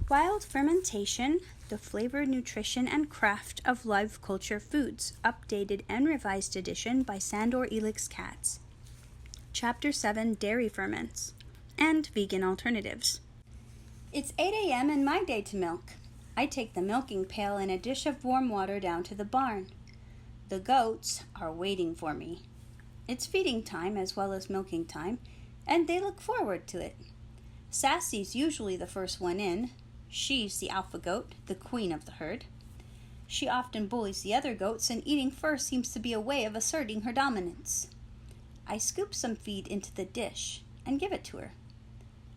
Wild Fermentation, the Flavor, Nutrition, and Craft of Live Culture Foods, updated and revised edition by Sandor Elix Katz. Chapter 7, Dairy Ferments, and Vegan Alternatives. It's 8 a.m. and my day to milk. I take the milking pail and a dish of warm water down to the barn. The goats are waiting for me. It's feeding time as well as milking time, and they look forward to it. Sassy's usually the first one in. She's the alpha goat, the queen of the herd. She often bullies the other goats, and eating first seems to be a way of asserting her dominance. I scoop some feed into the dish and give it to her.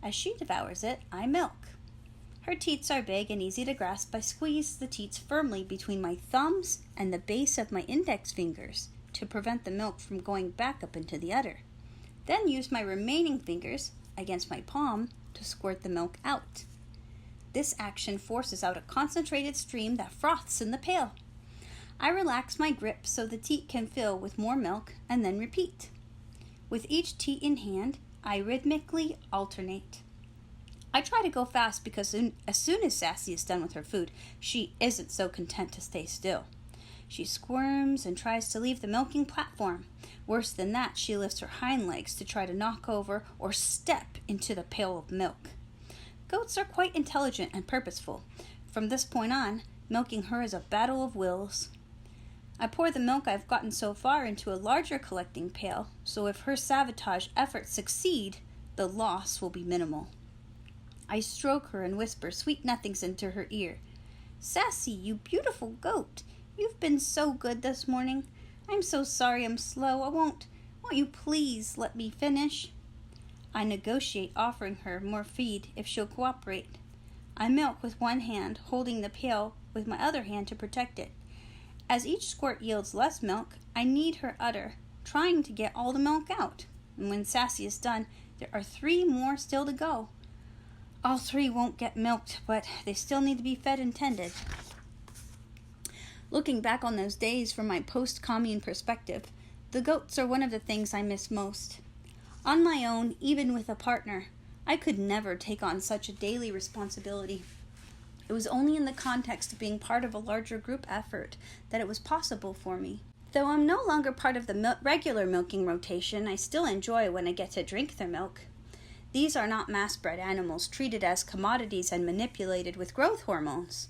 As she devours it, I milk. Her teats are big and easy to grasp. I squeeze the teats firmly between my thumbs and the base of my index fingers to prevent the milk from going back up into the udder. Then use my remaining fingers against my palm to squirt the milk out. This action forces out a concentrated stream that froths in the pail. I relax my grip so the teat can fill with more milk and then repeat. With each teat in hand, I rhythmically alternate. I try to go fast because as soon as Sassy is done with her food, she isn't so content to stay still. She squirms and tries to leave the milking platform. Worse than that, she lifts her hind legs to try to knock over or step into the pail of milk. Goats are quite intelligent and purposeful. From this point on, milking her is a battle of wills. I pour the milk I've gotten so far into a larger collecting pail, so if her sabotage efforts succeed, the loss will be minimal. I stroke her and whisper sweet nothings into her ear. "Sassy, you beautiful goat, you've been so good this morning. I'm so sorry I'm slow. Won't you please let me finish?" I negotiate offering her more feed if she'll cooperate. I milk with one hand, holding the pail with my other hand to protect it. As each squirt yields less milk, I knead her udder, trying to get all the milk out. And when Sassy is done, there are 3 more still to go. All 3 won't get milked, but they still need to be fed and tended. Looking back on those days from my post-commune perspective, the goats are one of the things I miss most. On my own, even with a partner, I could never take on such a daily responsibility. It was only in the context of being part of a larger group effort that it was possible for me. Though I'm no longer part of the regular milking rotation, I still enjoy when I get to drink their milk. These are not mass-bred animals treated as commodities and manipulated with growth hormones.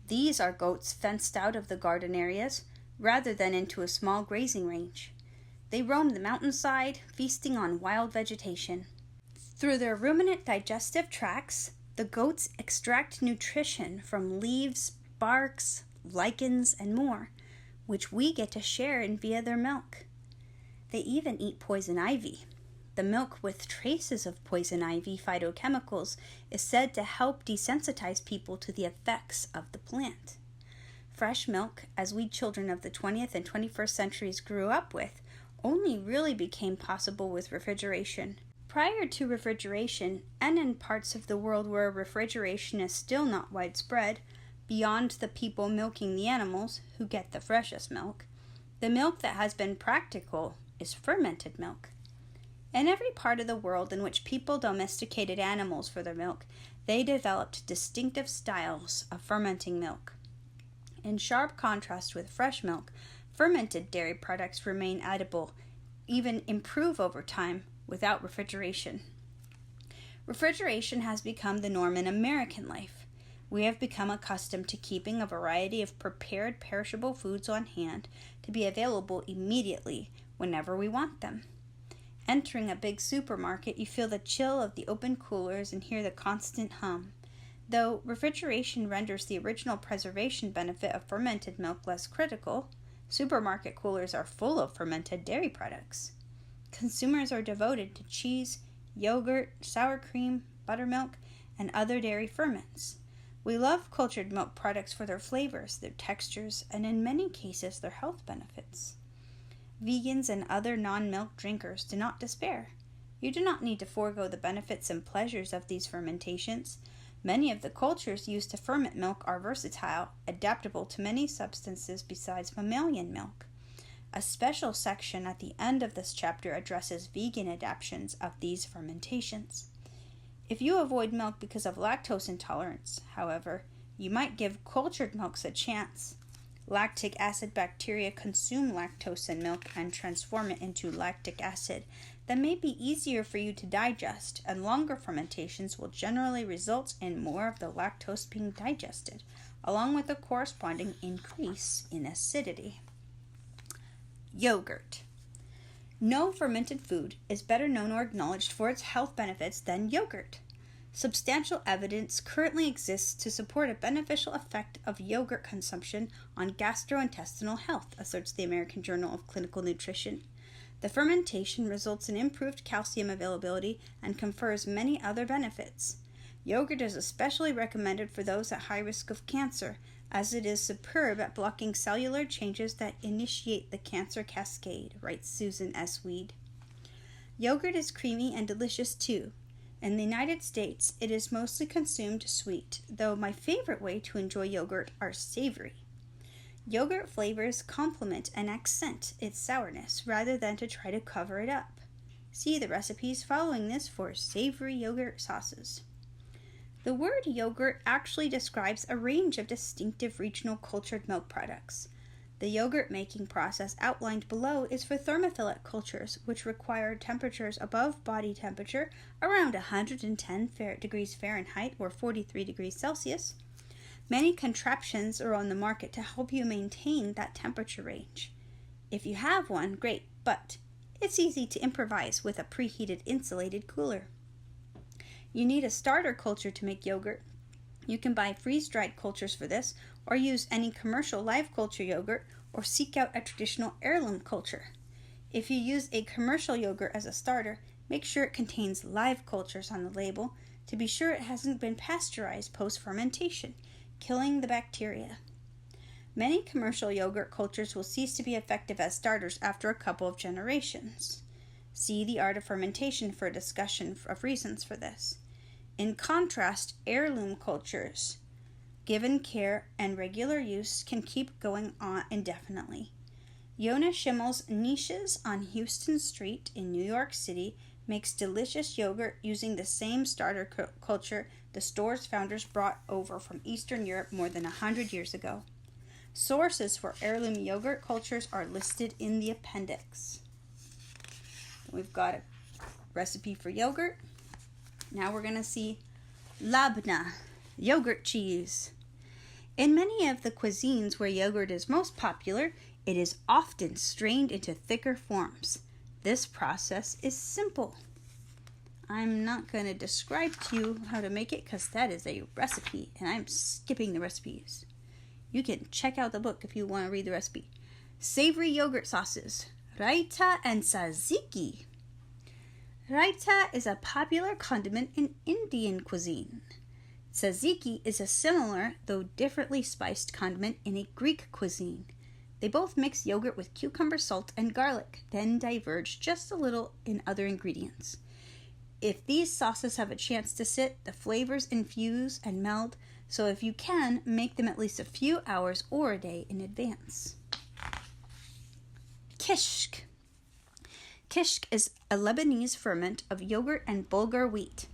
These are goats fenced out of the garden areas rather than into a small grazing range. They roam the mountainside, feasting on wild vegetation. Through their ruminant digestive tracts, the goats extract nutrition from leaves, barks, lichens, and more, which we get to share in via their milk. They even eat poison ivy. The milk with traces of poison ivy phytochemicals is said to help desensitize people to the effects of the plant. Fresh milk, as we children of the 20th and 21st centuries grew up with, only really became possible with refrigeration. Prior to refrigeration, and in parts of the world where refrigeration is still not widespread, beyond the people milking the animals, who get the freshest milk, the milk that has been practical is fermented milk. In every part of the world in which people domesticated animals for their milk, they developed distinctive styles of fermenting milk. In sharp contrast with fresh milk, fermented dairy products remain edible, even improve over time without refrigeration. Refrigeration has become the norm in American life. We have become accustomed to keeping a variety of prepared perishable foods on hand to be available immediately whenever we want them. Entering a big supermarket, you feel the chill of the open coolers and hear the constant hum. Though refrigeration renders the original preservation benefit of fermented milk less critical, supermarket coolers are full of fermented dairy products. Consumers are devoted to cheese, yogurt, sour cream, buttermilk, and other dairy ferments. We love cultured milk products for their flavors, their textures, and in many cases their health benefits. Vegans and other non-milk drinkers do not despair. You do not need to forego the benefits and pleasures of these fermentations. Many of the cultures used to ferment milk are versatile, adaptable to many substances besides mammalian milk. A special section at the end of this chapter addresses vegan adaptations of these fermentations. If you avoid milk because of lactose intolerance, however, you might give cultured milks a chance. Lactic acid bacteria consume lactose in milk and transform it into lactic acid that may be easier for you to digest, and longer fermentations will generally result in more of the lactose being digested, along with a corresponding increase in acidity. Yogurt. No fermented food is better known or acknowledged for its health benefits than yogurt. Substantial evidence currently exists to support a beneficial effect of yogurt consumption on gastrointestinal health, asserts the American Journal of Clinical Nutrition. The fermentation results in improved calcium availability and confers many other benefits. Yogurt is especially recommended for those at high risk of cancer, as it is superb at blocking cellular changes that initiate the cancer cascade, writes Susan S. Weed. Yogurt is creamy and delicious too. In the United States, it is mostly consumed sweet, though my favorite way to enjoy yogurt are savory. Yogurt flavors complement and accent its sourness rather than to try to cover it up. See the recipes following this for savory yogurt sauces. The word yogurt actually describes a range of distinctive regional cultured milk products. The yogurt making process outlined below is for thermophilic cultures, which require temperatures above body temperature, around 110 degrees Fahrenheit or 43 degrees Celsius. Many contraptions are on the market to help you maintain that temperature range. If you have one, great, but it's easy to improvise with a preheated insulated cooler. You need a starter culture to make yogurt. You can buy freeze-dried cultures for this, or use any commercial live culture yogurt, or seek out a traditional heirloom culture. If you use a commercial yogurt as a starter, make sure it contains live cultures on the label to be sure it hasn't been pasteurized post-fermentation, killing the bacteria. Many commercial yogurt cultures will cease to be effective as starters after a couple of generations. See The Art of Fermentation for a discussion of reasons for this. In contrast, heirloom cultures, given care and regular use, can keep going on indefinitely. Yona Schimmel's Niches on Houston Street in New York City makes delicious yogurt using the same starter culture the store's founders brought over from Eastern Europe more than 100 years ago. Sources for heirloom yogurt cultures are listed in the appendix. We've got a recipe for yogurt. Now we're going to see labna, yogurt cheese. In many of the cuisines where yogurt is most popular, it is often strained into thicker forms. This process is simple. I'm not going to describe to you how to make it because that is a recipe, and I'm skipping the recipes. You can check out the book if you want to read the recipe. Savory yogurt sauces, raita and tzatziki. Raita is a popular condiment in Indian cuisine. Tzatziki is a similar, though differently spiced condiment in a Greek cuisine. They both mix yogurt with cucumber, salt, and garlic, then diverge just a little in other ingredients. If these sauces have a chance to sit, the flavors infuse and meld, so if you can, make them at least a few hours or a day in advance. Kishk. Kishk is a Lebanese ferment of yogurt and Bulgar wheat.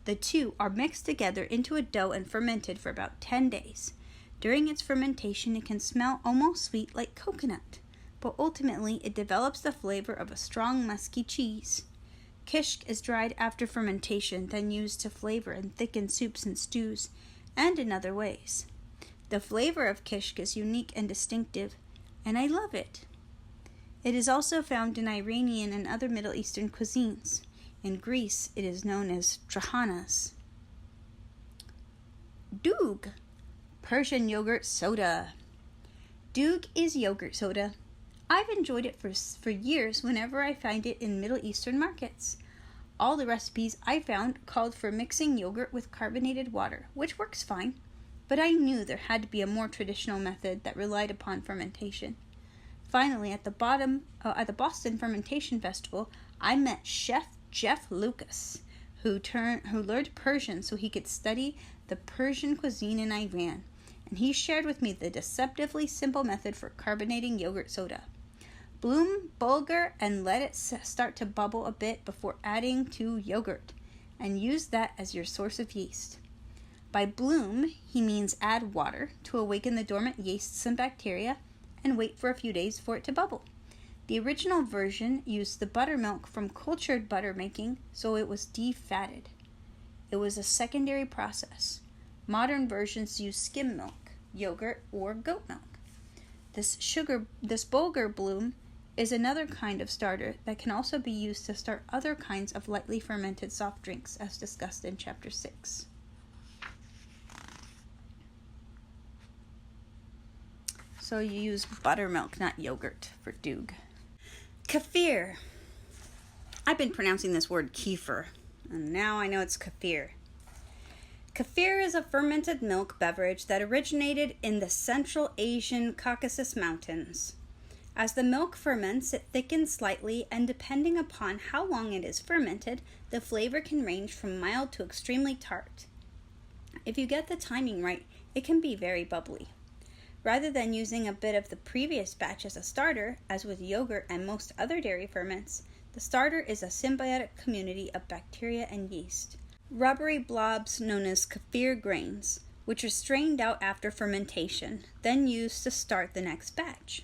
The two are mixed together into a dough and fermented for about 10 days. During its fermentation, it can smell almost sweet like coconut, but ultimately it develops the flavor of a strong musky cheese. Kishk is dried after fermentation, then used to flavor and thicken soups and stews, and in other ways. The flavor of kishk is unique and distinctive, and I love it. It is also found in Iranian and other Middle Eastern cuisines. In Greece, it is known as trahanas. Doog, Persian yogurt soda. Doog is yogurt soda. I've enjoyed it for years whenever I find it in Middle Eastern markets. All the recipes I found called for mixing yogurt with carbonated water, which works fine, but I knew there had to be a more traditional method that relied upon fermentation. Finally, at the Boston Fermentation Festival, I met Chef Jeff Lucas, who learned Persian so he could study the Persian cuisine in Iran, and he shared with me the deceptively simple method for carbonating yogurt soda. Bloom Bulgur and let it start to bubble a bit before adding to yogurt, and use that as your source of yeast. By bloom, he means add water to awaken the dormant yeasts and bacteria and wait for a few days for it to bubble. The original version used the buttermilk from cultured butter making, so it was defatted. It was a secondary process. Modern versions use skim milk, yogurt, or goat milk. This bulgur bloom is another kind of starter that can also be used to start other kinds of lightly fermented soft drinks, as discussed in Chapter 6. So you use buttermilk, not yogurt, for doog. Kefir. I've been pronouncing this word kefir, and now I know it's kefir. Kefir is a fermented milk beverage that originated in the Central Asian Caucasus Mountains. As the milk ferments, it thickens slightly, and depending upon how long it is fermented, the flavor can range from mild to extremely tart. If you get the timing right, it can be very bubbly. Rather than using a bit of the previous batch as a starter, as with yogurt and most other dairy ferments, the starter is a symbiotic community of bacteria and yeast. Rubbery blobs known as kefir grains, which are strained out after fermentation, then used to start the next batch.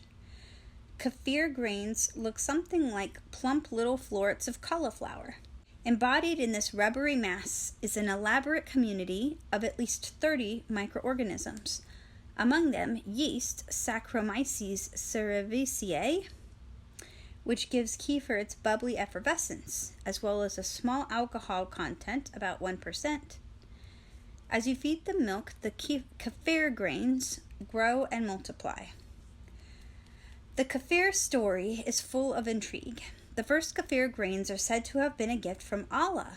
Kefir grains look something like plump little florets of cauliflower. Embodied in this rubbery mass is an elaborate community of at least 30 microorganisms. Among them, yeast, Saccharomyces cerevisiae, which gives kefir its bubbly effervescence, as well as a small alcohol content, about 1%. As you feed the milk, the kefir grains grow and multiply. The kefir story is full of intrigue. The first kefir grains are said to have been a gift from Allah,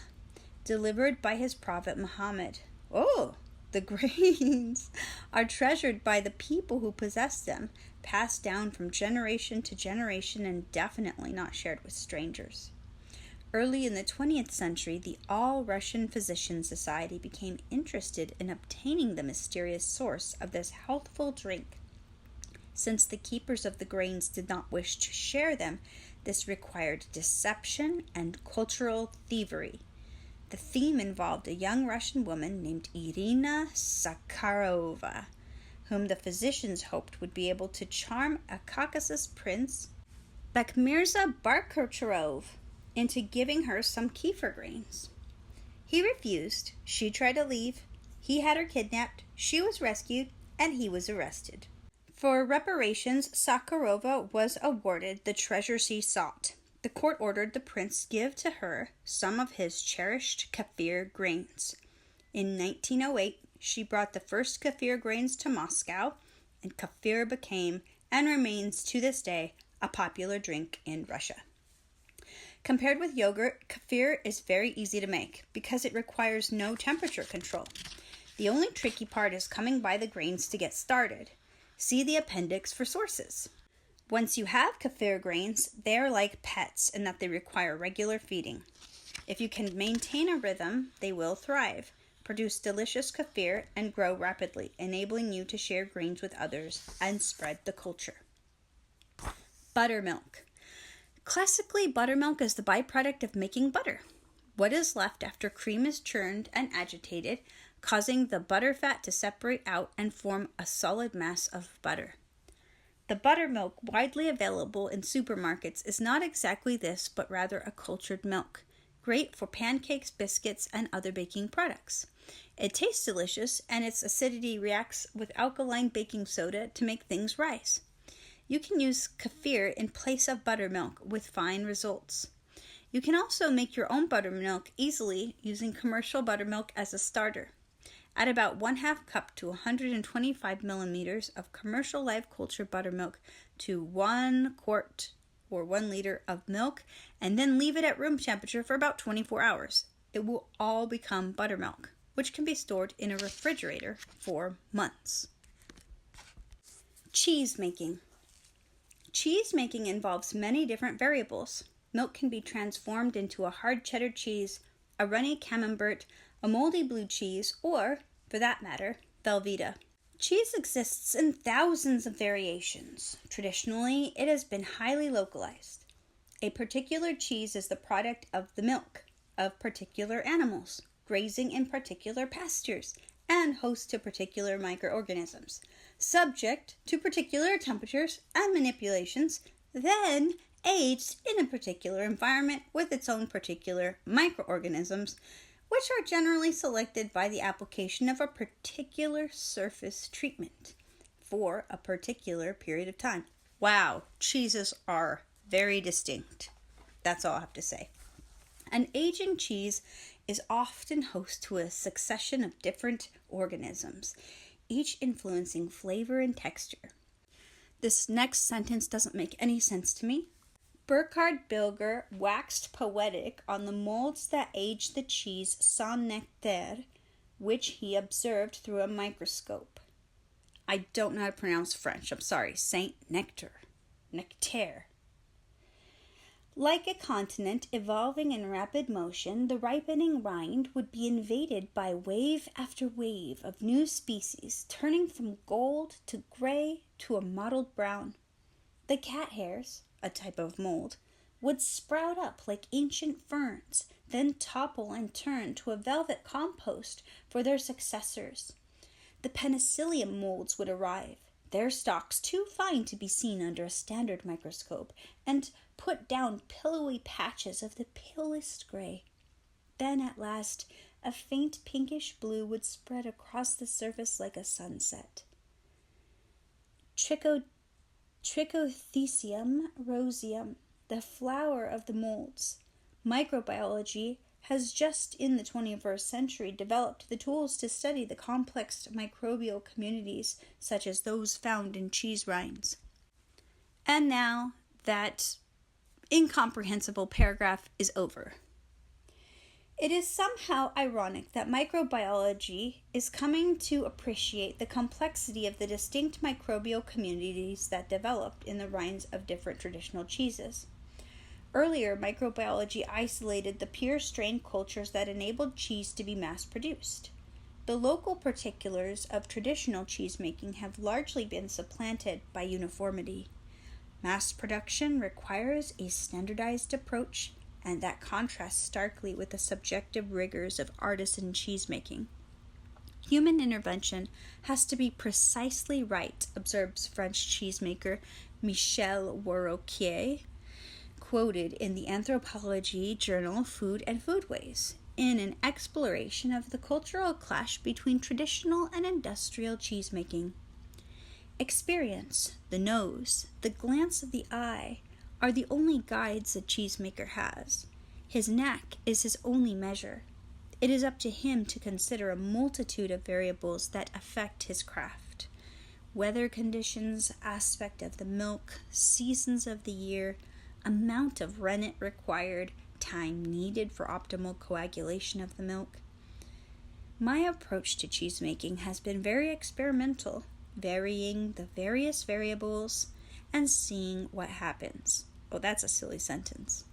delivered by his prophet Muhammad. Oh! The grains are treasured by the people who possess them, passed down from generation to generation, and definitely not shared with strangers. Early in the 20th century, the All-Russian Physician Society became interested in obtaining the mysterious source of this healthful drink. Since the keepers of the grains did not wish to share them, this required deception and cultural thievery. The theme involved a young Russian woman named Irina Sakharova, whom the physicians hoped would be able to charm a Caucasus prince, Bakhmirza Barkocharov, into giving her some kefir grains. He refused, she tried to leave, he had her kidnapped, she was rescued, and he was arrested. For reparations, Sakharova was awarded the treasure she sought. The court ordered the prince give to her some of his cherished kefir grains. In 1908, she brought the first kefir grains to Moscow, and kefir became, and remains to this day, a popular drink in Russia. Compared with yogurt, kefir is very easy to make because it requires no temperature control. The only tricky part is coming by the grains to get started. See the appendix for sources. Once you have kefir grains, they are like pets in that they require regular feeding. If you can maintain a rhythm, they will thrive, produce delicious kefir, and grow rapidly, enabling you to share grains with others and spread the culture. Buttermilk. Classically, buttermilk is the byproduct of making butter. What is left after cream is churned and agitated, causing the butter fat to separate out and form a solid mass of butter. The buttermilk widely available in supermarkets is not exactly this, but rather a cultured milk, great for pancakes, biscuits, and other baking products. It tastes delicious, and its acidity reacts with alkaline baking soda to make things rise. You can use kefir in place of buttermilk with fine results. You can also make your own buttermilk easily using commercial buttermilk as a starter. Add about 1/2 cup to 125 milliliters of commercial live culture buttermilk to 1 quart or 1 liter of milk, and then leave it at room temperature for about 24 hours. It will all become buttermilk, which can be stored in a refrigerator for months. Cheese making. Cheese making involves many different variables. Milk can be transformed into a hard cheddar cheese, a runny camembert, a moldy blue cheese, or, for that matter, Velveeta. Cheese exists in thousands of variations. Traditionally, it has been highly localized. A particular cheese is the product of the milk, of particular animals, grazing in particular pastures, and host to particular microorganisms, subject to particular temperatures and manipulations, then aged in a particular environment with its own particular microorganisms, which are generally selected by the application of a particular surface treatment for a particular period of time. Wow, cheeses are very distinct. That's all I have to say. An aging cheese is often host to a succession of different organisms, each influencing flavor and texture. This next sentence doesn't make any sense to me. Burkhard Bilger waxed poetic on the molds that aged the cheese Saint-Nectaire, which he observed through a microscope. I don't know how to pronounce French. I'm sorry. Saint-Nectaire. Nectaire. Like a continent evolving in rapid motion, the ripening rind would be invaded by wave after wave of new species, turning from gold to gray to a mottled brown. The cat hairs, a type of mold, would sprout up like ancient ferns, then topple and turn to a velvet compost for their successors. The penicillium molds would arrive, their stalks too fine to be seen under a standard microscope, and put down pillowy patches of the palest gray. Then at last, a faint pinkish blue would spread across the surface like a sunset. Trichothecium roseum, the flower of the molds. Microbiology has just in the 21st century developed the tools to study the complex microbial communities such as those found in cheese rinds. And now that incomprehensible paragraph is over. It is somehow ironic that microbiology is coming to appreciate the complexity of the distinct microbial communities that developed in the rinds of different traditional cheeses. Earlier, microbiology isolated the pure strain cultures that enabled cheese to be mass-produced. The local particulars of traditional cheesemaking have largely been supplanted by uniformity. Mass production requires a standardized approach, and that contrasts starkly with the subjective rigors of artisan cheesemaking. Human intervention has to be precisely right, observes French cheesemaker Michel Warroquier, quoted in the Anthropology journal Food and Foodways, in an exploration of the cultural clash between traditional and industrial cheesemaking. Experience, the nose, the glance of the eye, are the only guides a cheesemaker has. His knack is his only measure. It is up to him to consider a multitude of variables that affect his craft. Weather conditions, aspect of the milk, seasons of the year, amount of rennet required, time needed for optimal coagulation of the milk. My approach to cheesemaking has been very experimental, varying the various variables and seeing what happens. Oh, that's a silly sentence.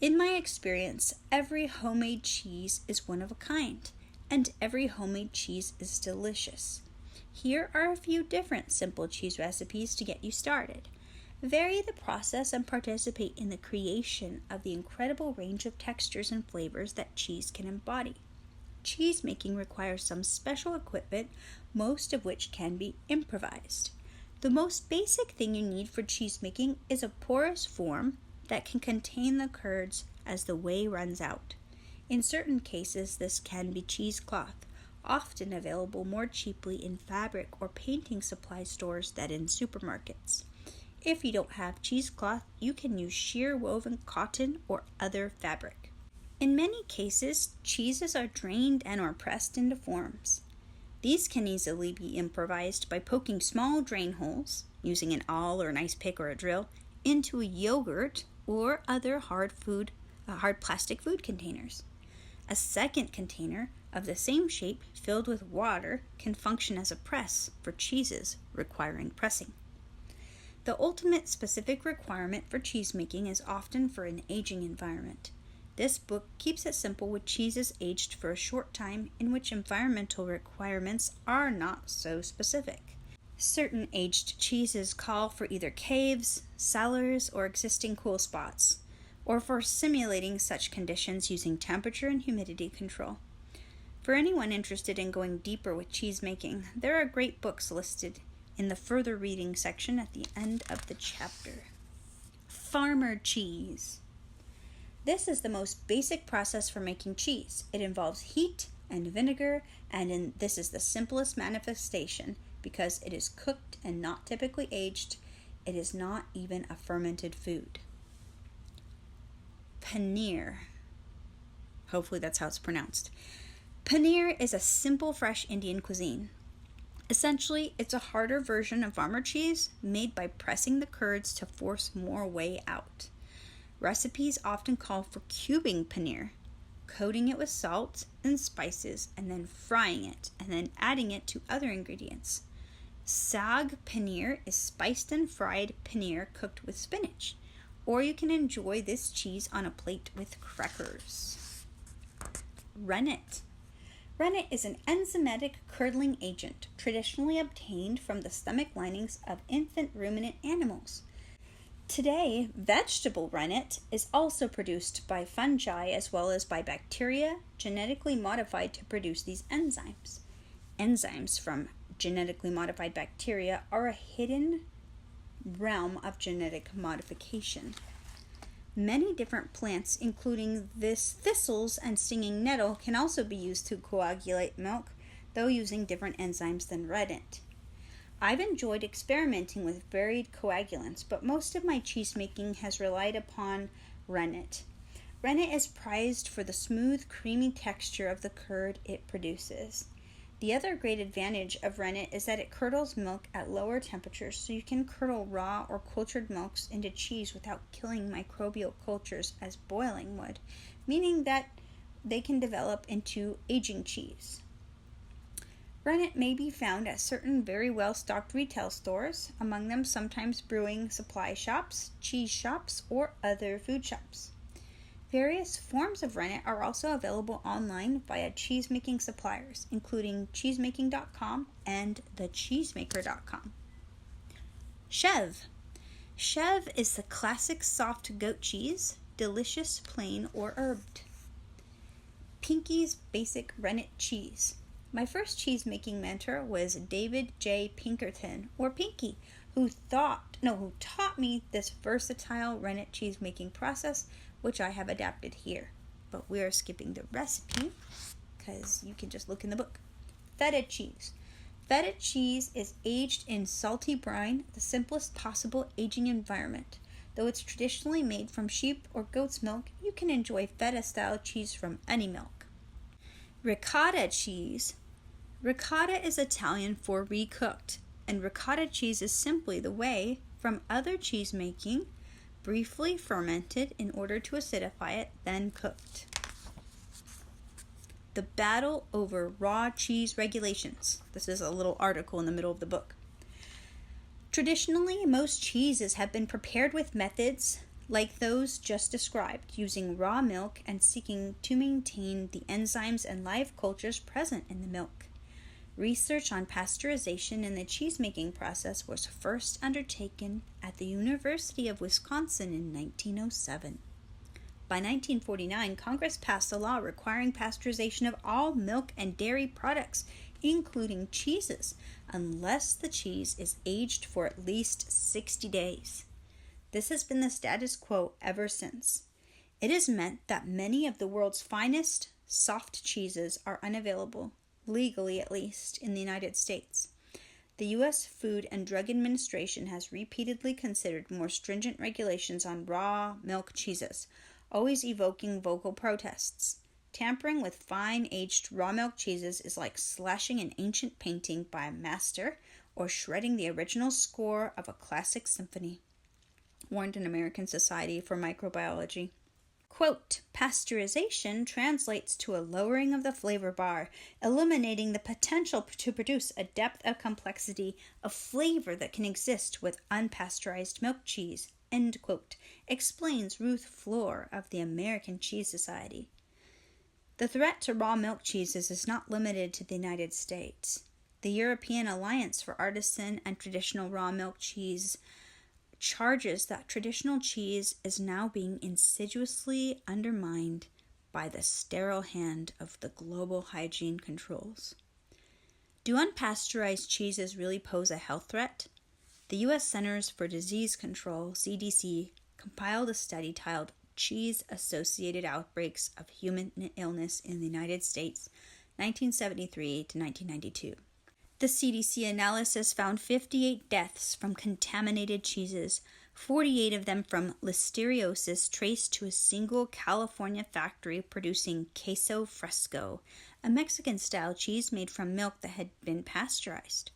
In my experience, every homemade cheese is one of a kind, and every homemade cheese is delicious. Here are a few different simple cheese recipes to get you started. Vary the process and participate in the creation of the incredible range of textures and flavors that cheese can embody. Cheese making requires some special equipment, most of which can be improvised. The most basic thing you need for cheese making is a porous form that can contain the curds as the whey runs out. In certain cases, this can be cheesecloth, often available more cheaply in fabric or painting supply stores than in supermarkets. If you don't have cheesecloth, you can use sheer woven cotton or other fabric. In many cases, cheeses are drained and or pressed into forms. These can easily be improvised by poking small drain holes, using an awl or an ice pick or a drill, into a yogurt or other hard plastic food containers. A second container of the same shape filled with water can function as a press for cheeses requiring pressing. The ultimate specific requirement for cheesemaking is often for an aging environment. This book keeps it simple with cheeses aged for a short time in which environmental requirements are not so specific. Certain aged cheeses call for either caves, cellars, or existing cool spots, or for simulating such conditions using temperature and humidity control. For anyone interested in going deeper with cheese making, there are great books listed in the further reading section at the end of the chapter. Farmer cheese. This is the most basic process for making cheese. It involves heat and vinegar, and this is the simplest manifestation because it is cooked and not typically aged. It is not even a fermented food. Paneer. Hopefully that's how it's pronounced. Paneer is a simple, fresh Indian cuisine. Essentially, it's a harder version of farmer cheese made by pressing the curds to force more whey out. Recipes often call for cubing paneer, coating it with salt and spices, and then frying it, and then adding it to other ingredients. Saag paneer is spiced and fried paneer cooked with spinach, or you can enjoy this cheese on a plate with crackers. Rennet. Rennet is an enzymatic curdling agent traditionally obtained from the stomach linings of infant ruminant animals. Today, vegetable rennet is also produced by fungi as well as by bacteria genetically modified to produce these enzymes. Enzymes from genetically modified bacteria are a hidden realm of genetic modification. Many different plants, including thistles and stinging nettle, can also be used to coagulate milk, though using different enzymes than rennet. I've enjoyed experimenting with varied coagulants, but most of my cheese making has relied upon rennet. Rennet is prized for the smooth, creamy texture of the curd it produces. The other great advantage of rennet is that it curdles milk at lower temperatures, so you can curdle raw or cultured milks into cheese without killing microbial cultures as boiling would, meaning that they can develop into aging cheese. Rennet may be found at certain very well-stocked retail stores, among them sometimes brewing supply shops, cheese shops, or other food shops. Various forms of rennet are also available online via cheesemaking suppliers, including cheesemaking.com and thecheesemaker.com. Chev. Chev is the classic soft goat cheese, delicious plain or herbed. Pinky's Basic Rennet Cheese. My first cheese-making mentor was David J. Pinkerton, or Pinky, who taught me this versatile rennet cheese-making process, which I have adapted here. But we are skipping the recipe because you can just look in the book. Feta cheese. Feta cheese is aged in salty brine, the simplest possible aging environment. Though it's traditionally made from sheep or goat's milk, you can enjoy feta-style cheese from any milk. Ricotta cheese. Ricotta is Italian for recooked, and ricotta cheese is simply the way from other cheese making, briefly fermented in order to acidify it, then cooked. The battle over raw cheese regulations. This is a little article in the middle of the book. Traditionally, most cheeses have been prepared with methods like those just described, using raw milk and seeking to maintain the enzymes and live cultures present in the milk. Research on pasteurization in the cheese-making process was first undertaken at the University of Wisconsin in 1907. By 1949, Congress passed a law requiring pasteurization of all milk and dairy products, including cheeses, unless the cheese is aged for at least 60 days. This has been the status quo ever since. It has meant that many of the world's finest soft cheeses are unavailable, legally at least, in the United States. The U.S. Food and Drug Administration has repeatedly considered more stringent regulations on raw milk cheeses, always evoking vocal protests. Tampering with fine-aged raw milk cheeses is like slashing an ancient painting by a master or shredding the original score of a classic symphony, warned an American Society for Microbiology. Quote, pasteurization translates to a lowering of the flavor bar, eliminating the potential to produce a depth of complexity of flavor that can exist with unpasteurized milk cheese, end quote, explains Ruth Floor of the American Cheese Society. The threat to raw milk cheeses is not limited to the United States. The European Alliance for Artisan and Traditional Raw Milk Cheese charges that traditional cheese is now being insidiously undermined by the sterile hand of the global hygiene controls. Do unpasteurized cheeses really pose a health threat? The U.S. Centers for Disease Control, CDC, compiled a study titled Cheese-Associated Outbreaks of Human Illness in the United States, 1973 to 1992. The CDC analysis found 58 deaths from contaminated cheeses, 48 of them from listeriosis traced to a single California factory producing queso fresco, a Mexican-style cheese made from milk that had been pasteurized.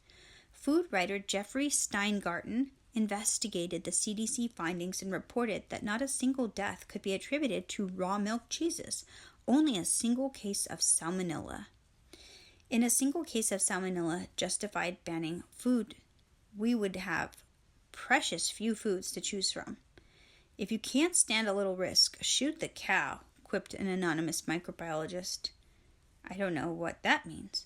Food writer Jeffrey Steingarten investigated the CDC findings and reported that not a single death could be attributed to raw milk cheeses, only a single case of salmonella. In a single case of salmonella justified banning food, we would have precious few foods to choose from. If you can't stand a little risk, shoot the cow, quipped an anonymous microbiologist. I don't know what that means.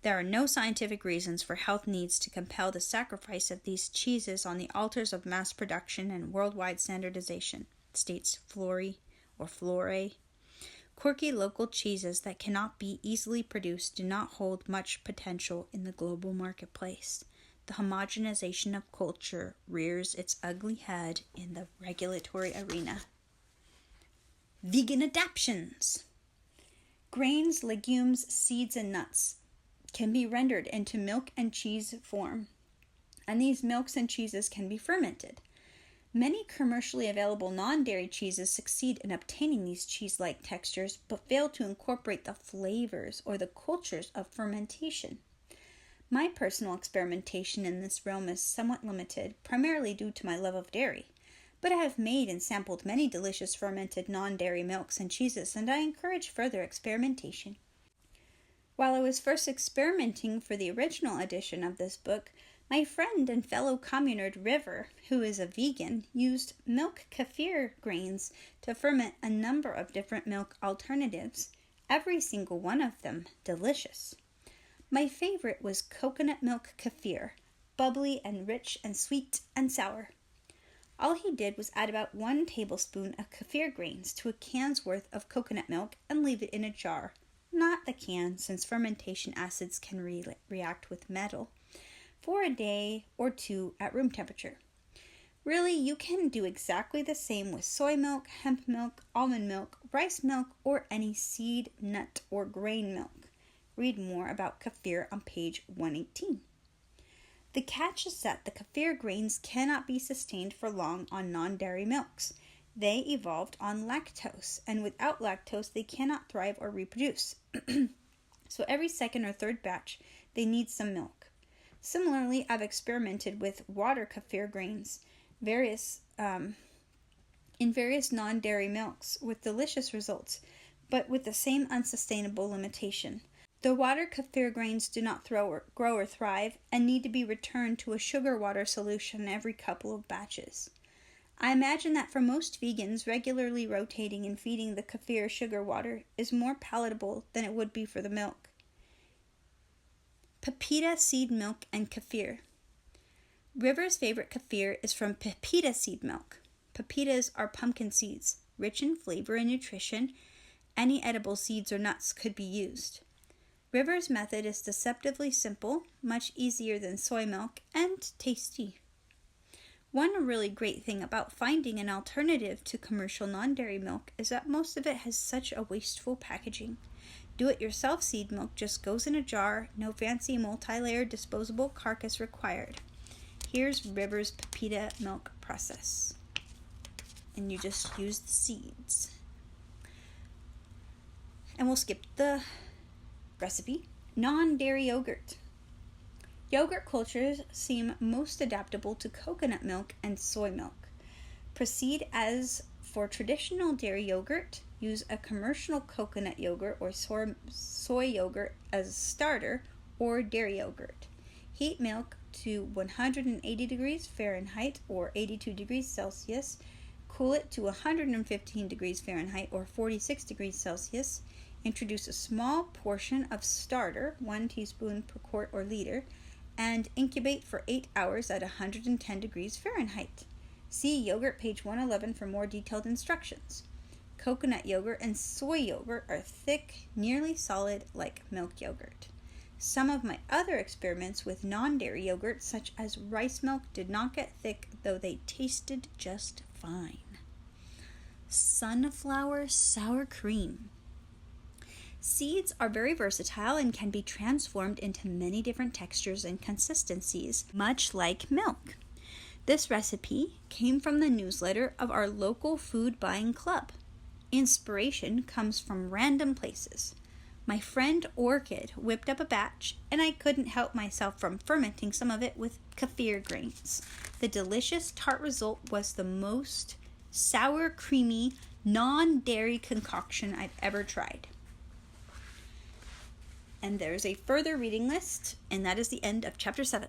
There are no scientific reasons for health needs to compel the sacrifice of these cheeses on the altars of mass production and worldwide standardization, states Flore. Quirky local cheeses that cannot be easily produced do not hold much potential in the global marketplace. The homogenization of culture rears its ugly head in the regulatory arena. Vegan adaptions. Grains, legumes, seeds, and nuts can be rendered into milk and cheese form, and these milks and cheeses can be fermented. Many commercially available non-dairy cheeses succeed in obtaining these cheese-like textures, but fail to incorporate the flavors or the cultures of fermentation. My personal experimentation in this realm is somewhat limited, primarily due to my love of dairy, but I have made and sampled many delicious fermented non-dairy milks and cheeses, and I encourage further experimentation. While I was first experimenting for the original edition of this book, my friend and fellow communer River, who is a vegan, used milk kefir grains to ferment a number of different milk alternatives, every single one of them delicious. My favorite was coconut milk kefir, bubbly and rich and sweet and sour. All he did was add about 1 tablespoon of kefir grains to a can's worth of coconut milk and leave it in a jar, not the can since fermentation acids can react with metal, for a day or two at room temperature. Really, you can do exactly the same with soy milk, hemp milk, almond milk, rice milk, or any seed, nut, or grain milk. Read more about kefir on page 118. The catch is that the kefir grains cannot be sustained for long on non-dairy milks. They evolved on lactose, and without lactose they cannot thrive or reproduce. So every second or third batch, they need some milk. Similarly, I've experimented with water kefir grains, in various non-dairy milks with delicious results, but with the same unsustainable limitation. The water kefir grains do not grow or thrive and need to be returned to a sugar water solution every couple of batches. I imagine that for most vegans, regularly rotating and feeding the kefir sugar water is more palatable than it would be for the milk. Pepita seed milk and kefir. River's favorite kefir is from pepita seed milk. Pepitas are pumpkin seeds, rich in flavor and nutrition. Any edible seeds or nuts could be used. River's method is deceptively simple, much easier than soy milk, and tasty. One really great thing about finding an alternative to commercial non-dairy milk is that most of it has such a wasteful packaging. Do-it-yourself seed milk just goes in a jar, no fancy multi-layered disposable carcass required. Here's River's Pepita milk process. And you just use the seeds. And we'll skip the recipe. Non-dairy yogurt. Yogurt cultures seem most adaptable to coconut milk and soy milk. Proceed as for traditional dairy yogurt. Use a commercial coconut yogurt or soy yogurt as a starter, or dairy yogurt. Heat milk to 180 degrees Fahrenheit or 82 degrees Celsius. Cool it to 115 degrees Fahrenheit or 46 degrees Celsius. Introduce a small portion of starter, 1 teaspoon per quart or liter, and incubate for 8 hours at 110 degrees Fahrenheit. See yogurt page 111 for more detailed instructions. Coconut yogurt and soy yogurt are thick, nearly solid like milk yogurt. Some of my other experiments with non-dairy yogurt, such as rice milk, did not get thick, though they tasted just fine. Sunflower sour cream. Seeds are very versatile and can be transformed into many different textures and consistencies, much like milk. This recipe came from the newsletter of our local food buying club. Inspiration comes from random places. My friend Orchid whipped up a batch, and I couldn't help myself from fermenting some of it with kefir grains. The delicious tart result was the most sour, creamy, non-dairy concoction I've ever tried. And there's a further reading list, and that is the end of Chapter 7.